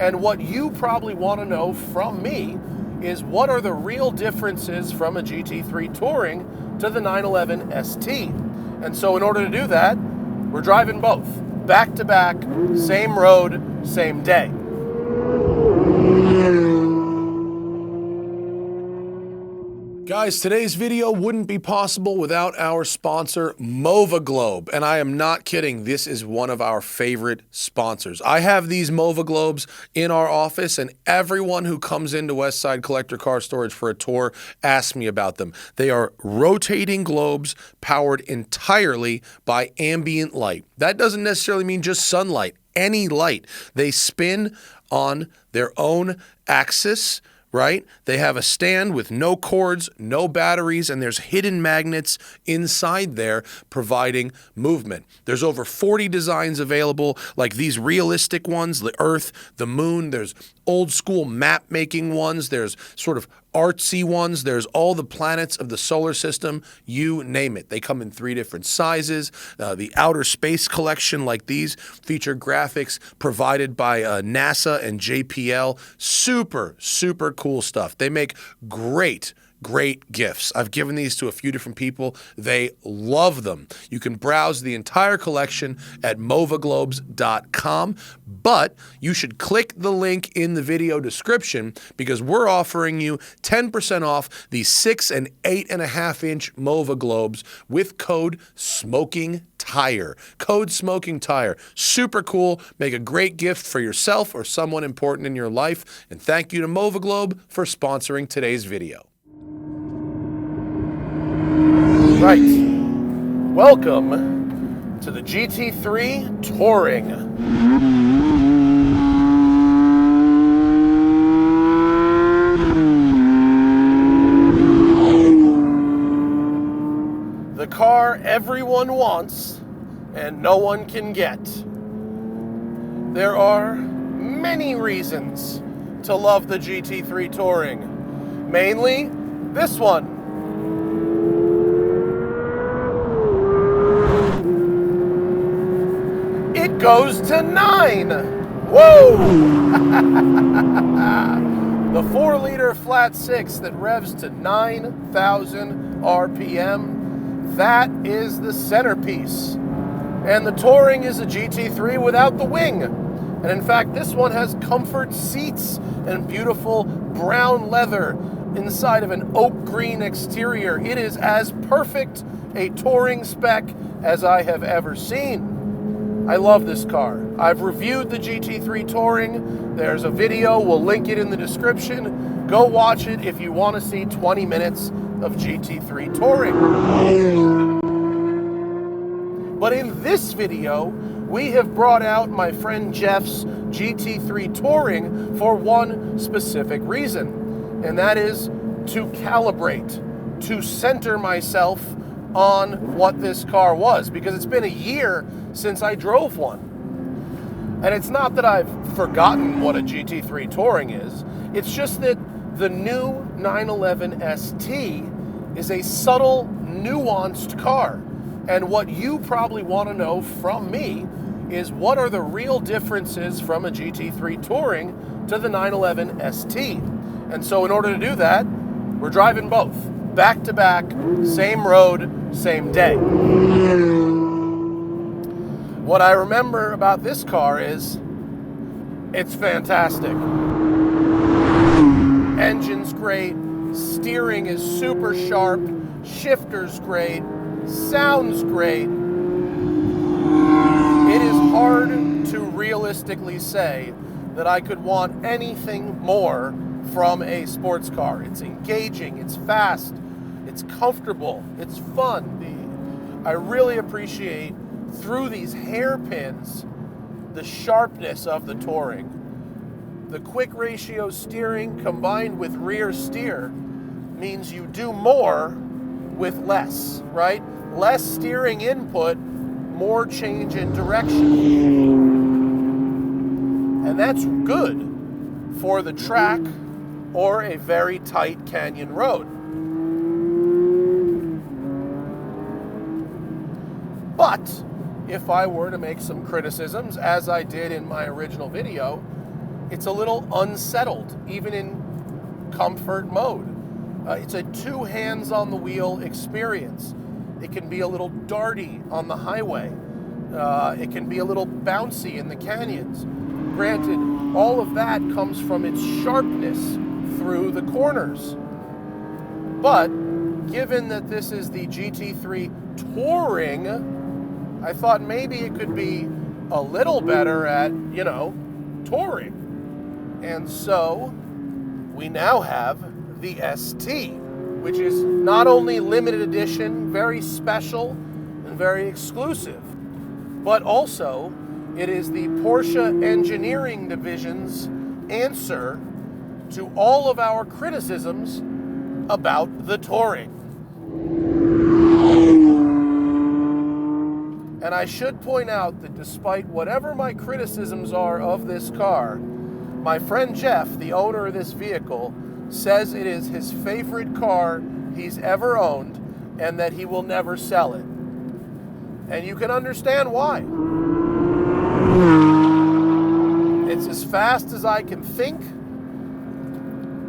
And what you probably want to know from me is what are the real differences from a GT3 Touring to the 911 ST. And so in order to do that, we're driving both, back to back, same road, same day. Guys, today's video wouldn't be possible without our sponsor, Mova Globe. And I am not kidding, this is one of our favorite sponsors. I have these Mova Globes in our office, and everyone who comes into Westside Collector Car Storage for a tour asks me about them. They are rotating globes powered entirely by ambient light. That doesn't necessarily mean just sunlight, any light. They spin on their own axis, right? They have a stand with no cords, no batteries, and there's hidden magnets inside there providing movement. There's over 40 designs available, like these realistic ones, the Earth, the Moon. There's old school map making ones. There's sort of artsy ones. There's all the planets of the solar system, you name it. They come in 3 different sizes. The outer space collection, like these, feature graphics provided by NASA and JPL. Super, super cool stuff. They make great gifts. I've given these to a few different people. They love them. You can browse the entire collection at movaglobes.com, but you should click the link in the video description because we're offering you 10% off the 6 and 8.5 inch Mova Globes with code SMOKINGTIRE. Code SMOKINGTIRE. Super cool. Make a great gift for yourself or someone important in your life. And thank you to Mova Globe for sponsoring today's video. Right. Welcome to the GT3 Touring. The car everyone wants and no one can get. There are many reasons to love the GT3 Touring. Mainly this one. It goes to 9. Whoa! The 4-liter flat 6 that revs to 9,000 RPM. That is the centerpiece. And the Touring is a GT3 without the wing. And in fact, this one has comfort seats and beautiful brown leather inside of an oak green exterior. It is as perfect a Touring spec as I have ever seen. I love this car. I've reviewed the GT3 Touring. There's a video, we'll link it in the description. Go watch it if you want to see 20 minutes of GT3 Touring. But in this video, we have brought out my friend Jeff's GT3 Touring for one specific reason, and that is to calibrate, to center myself on what this car was, because it's been a year since I drove one. And it's not that I've forgotten what a GT3 Touring is, it's just that the new 911 ST is a subtle, nuanced car. And what you probably want to know from me is what are the real differences from a GT3 Touring to the 911 ST. And so in order to do that, we're driving both, back to back, same road, same day. What I remember about this car is it's fantastic. Engine's great, steering is super sharp, shifter's great, sounds great. It is hard to realistically say that I could want anything more from a sports car. It's engaging, it's fast, it's comfortable, it's fun. I really appreciate, through these hairpins, the sharpness of the Touring. The quick ratio steering combined with rear steer means you do more with less, right? Less steering input, more change in direction. And that's good for the track or a very tight canyon road. But if I were to make some criticisms, as I did in my original video, it's a little unsettled, even in comfort mode. It's a two hands on the wheel experience. It can be a little darty on the highway. It can be a little bouncy in the canyons. Granted, all of that comes from its sharpness through the corners. But given that this is the GT3 Touring, I thought maybe it could be a little better at, touring. And so we now have the ST, which is not only limited edition, very special and very exclusive, but also it is the Porsche Engineering Division's answer to all of our criticisms about the Touring. And I should point out that despite whatever my criticisms are of this car, my friend Jeff, the owner of this vehicle, says it is his favorite car he's ever owned and that he will never sell it. And you can understand why. It's as fast as I can think.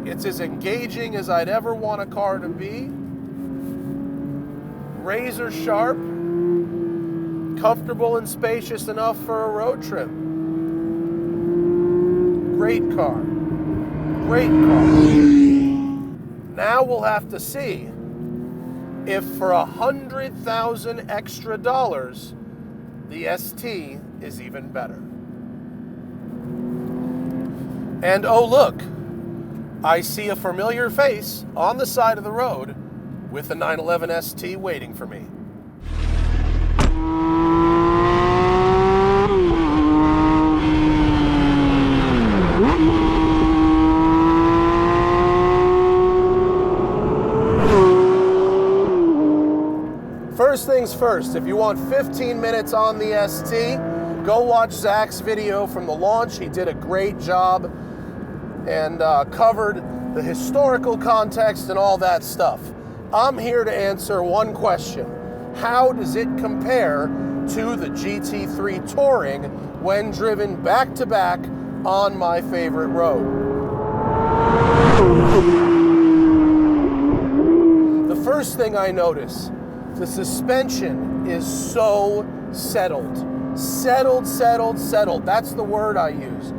It's as engaging as I'd ever want a car to be. Razor sharp. Comfortable and spacious enough for a road trip. Great car. Great car. Now we'll have to see if for $100,000 extra dollars, the ST is even better. And oh look, I see a familiar face on the side of the road with the 911 ST waiting for me. First things first, if you want 15 minutes on the ST, go watch Zach's video from the launch. He did a great job and covered the historical context and all that stuff. I'm here to answer one question. How does it compare to the GT3 Touring when driven back-to-back on my favorite road? The first thing I notice, the suspension is so settled. Settled. That's the word I use.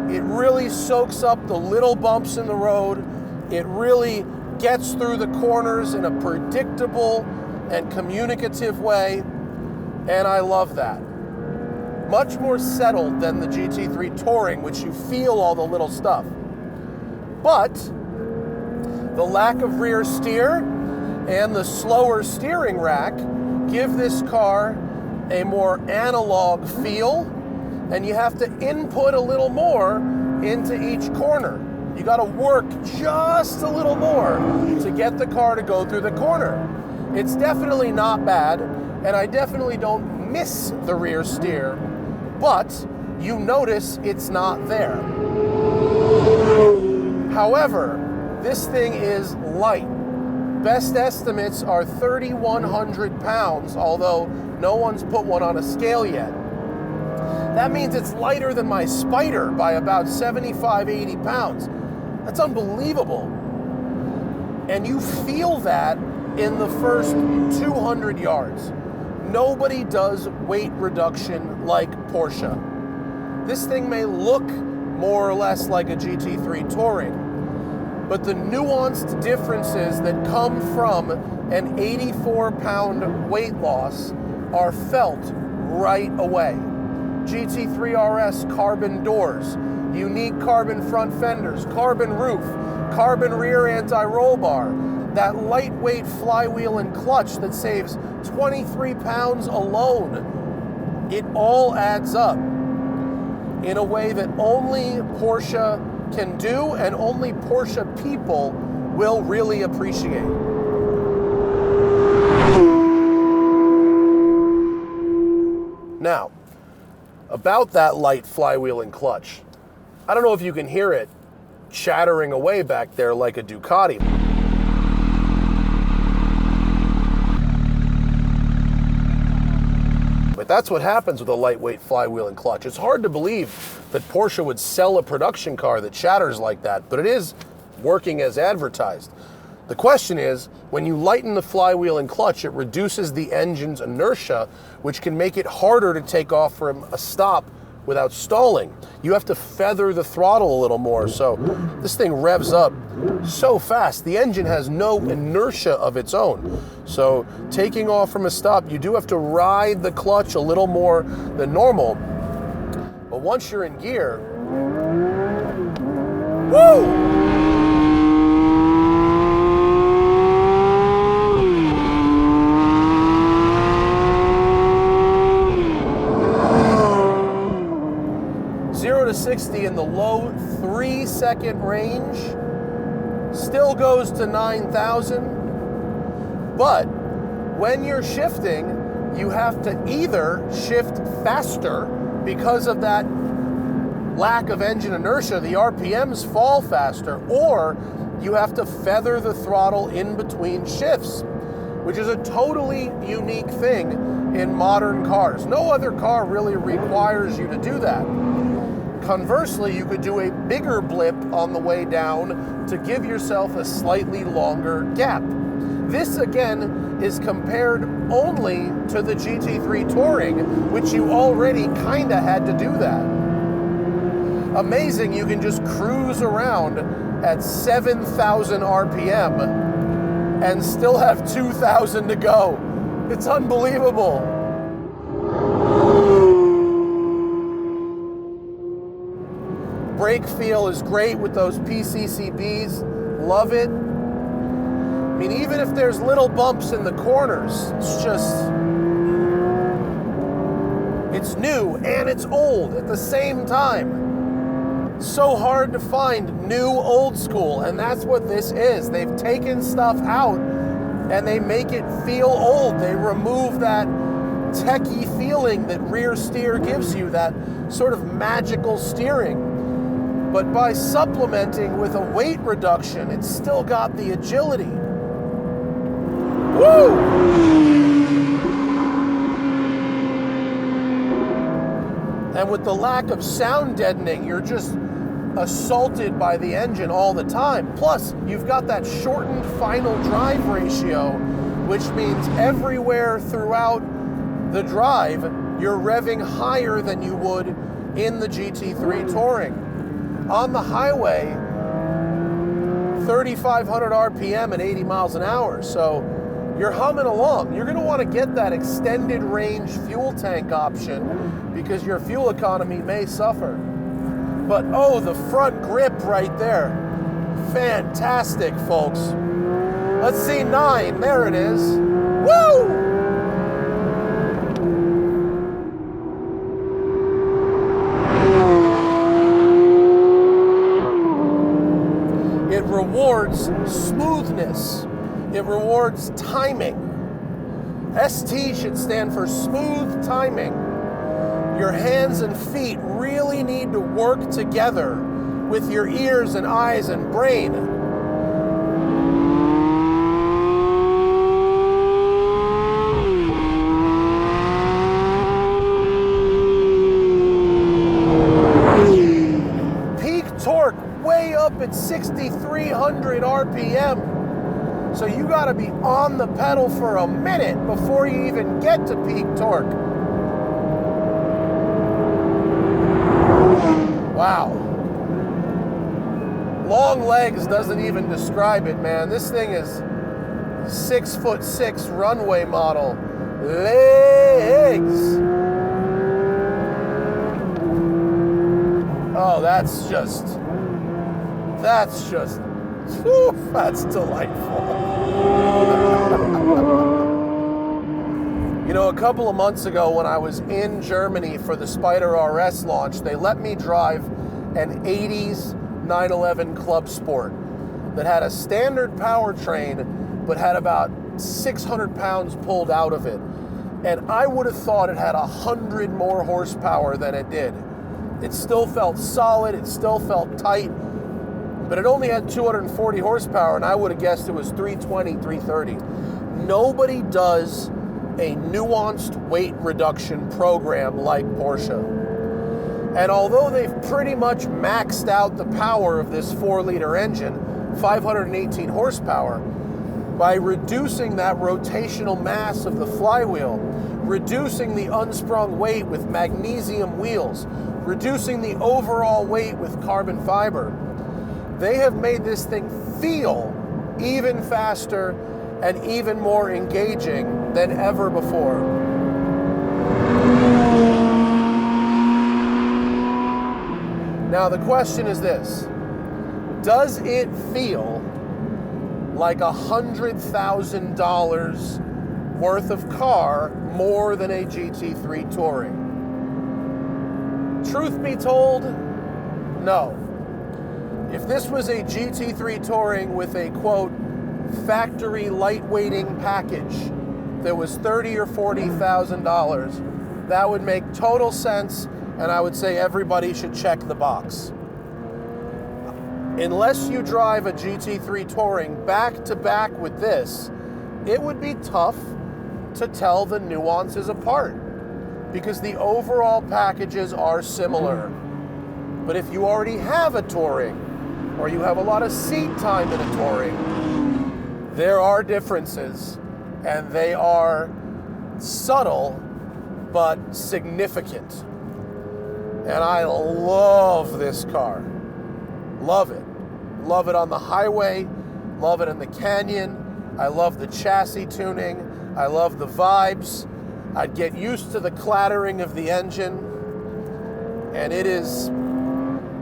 It really soaks up the little bumps in the road. It really gets through the corners in a predictable and communicative way, and I love that. Much more settled than the GT3 Touring, which you feel all the little stuff. But the lack of rear steer and the slower steering rack give this car a more analog feel, and you have to input a little more into each corner. You got to work just a little more to get the car to go through the corner. It's definitely not bad, and I definitely don't miss the rear steer, but you notice it's not there. However, this thing is light. Best estimates are 3,100 pounds, although no one's put one on a scale yet. That means it's lighter than my Spider by about 75, 80 pounds. That's unbelievable. And you feel that in the first 200 yards. Nobody does weight reduction like Porsche. This thing may look more or less like a GT3 Touring, but the nuanced differences that come from an 84-pound weight loss are felt right away. GT3 RS carbon doors, unique carbon front fenders, carbon roof, carbon rear anti-roll bar, that lightweight flywheel and clutch that saves 23 pounds alone. It all adds up in a way that only Porsche can do and only Porsche people will really appreciate. Now, about that light flywheel and clutch, I don't know if you can hear it chattering away back there like a Ducati. But But that's what happens with a lightweight flywheel and clutch. It's hard to believe that Porsche would sell a production car that shatters like that, but it is working as advertised. The question is, when you lighten the flywheel and clutch, it reduces the engine's inertia, which can make it harder to take off from a stop without stalling. You have to feather the throttle a little more, so this thing revs up so fast. The engine has no inertia of its own. So taking off from a stop, you do have to ride the clutch a little more than normal. But once you're in gear, woo! 0 to 60 in the low 3-second range, still goes to 9,000, but when you're shifting, you have to either shift faster because of that lack of engine inertia, the RPMs fall faster, or you have to feather the throttle in between shifts, which is a totally unique thing in modern cars. No other car really requires you to do that. Conversely, you could do a bigger blip on the way down to give yourself a slightly longer gap. This, again, is compared only to the GT3 Touring, which you already kind of had to do that. Amazing, you can just cruise around at 7,000 RPM and still have 2,000 to go. It's unbelievable. Brake feel is great with those PCCBs. Love it. I mean, even if there's little bumps in the corners, it's new and it's old at the same time. So hard to find new old school, and that's what this is. They've taken stuff out and they make it feel old. They remove that techie feeling that rear steer gives you, that sort of magical steering. But by supplementing with a weight reduction, it's still got the agility. Woo! And with the lack of sound deadening, you're just assaulted by the engine all the time. Plus, you've got that shortened final drive ratio, which means everywhere throughout the drive, you're revving higher than you would in the GT3 Touring. On the highway, 3,500 RPM at 80 miles an hour. So you're humming along. You're going to want to get that extended range fuel tank option because your fuel economy may suffer. But oh, the front grip right there. Fantastic, folks. Let's see 9. There it is. Woo! It rewards smoothness. It rewards timing. ST should stand for smooth timing. Your hands and feet really need to work together with your ears and eyes and brain. Peak torque way up at 6,300 RPM. So you gotta be on the pedal for a minute before you even get to peak torque. Wow. Long legs doesn't even describe it, man. This thing is 6'6" runway model. Legs. Oh, that's delightful. You know, a couple of months ago when I was in Germany for the Spider RS launch, they let me drive an 80s 911 Club Sport that had a standard powertrain but had about 600 pounds pulled out of it. And I would have thought it had 100 more horsepower than it did. It still felt solid, it still felt tight, but it only had 240 horsepower, and I would have guessed it was 320, 330. Nobody does a nuanced weight reduction program like Porsche. And although they've pretty much maxed out the power of this 4-liter engine, 518 horsepower, by reducing that rotational mass of the flywheel, reducing the unsprung weight with magnesium wheels, reducing the overall weight with carbon fiber, they have made this thing feel even faster and even more engaging than ever before. Now the question is this: does it feel like $100,000 worth of car more than a GT3 Touring? Truth be told, no. If this was a GT3 Touring with a, quote, factory lightweighting package that was $30,000 or $40,000, that would make total sense, and I would say everybody should check the box. Unless you drive a GT3 Touring back to back with this, it would be tough to tell the nuances apart because the overall packages are similar. But if you already have a Touring, or you have a lot of seat time in a Touring, there are differences, and they are subtle but significant. And I love this car. Love it. Love it on the highway, love it in the canyon. I love the chassis tuning. I love the vibes. I'd get used to the clattering of the engine. And it is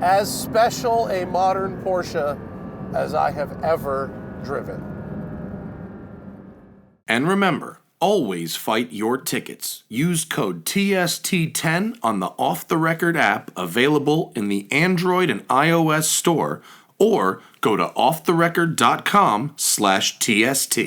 as special a modern Porsche as I have ever driven. And remember, always fight your tickets. Use code TST10 on the Off the Record app available in the Android and iOS store, or go to offtherecord.com/TST.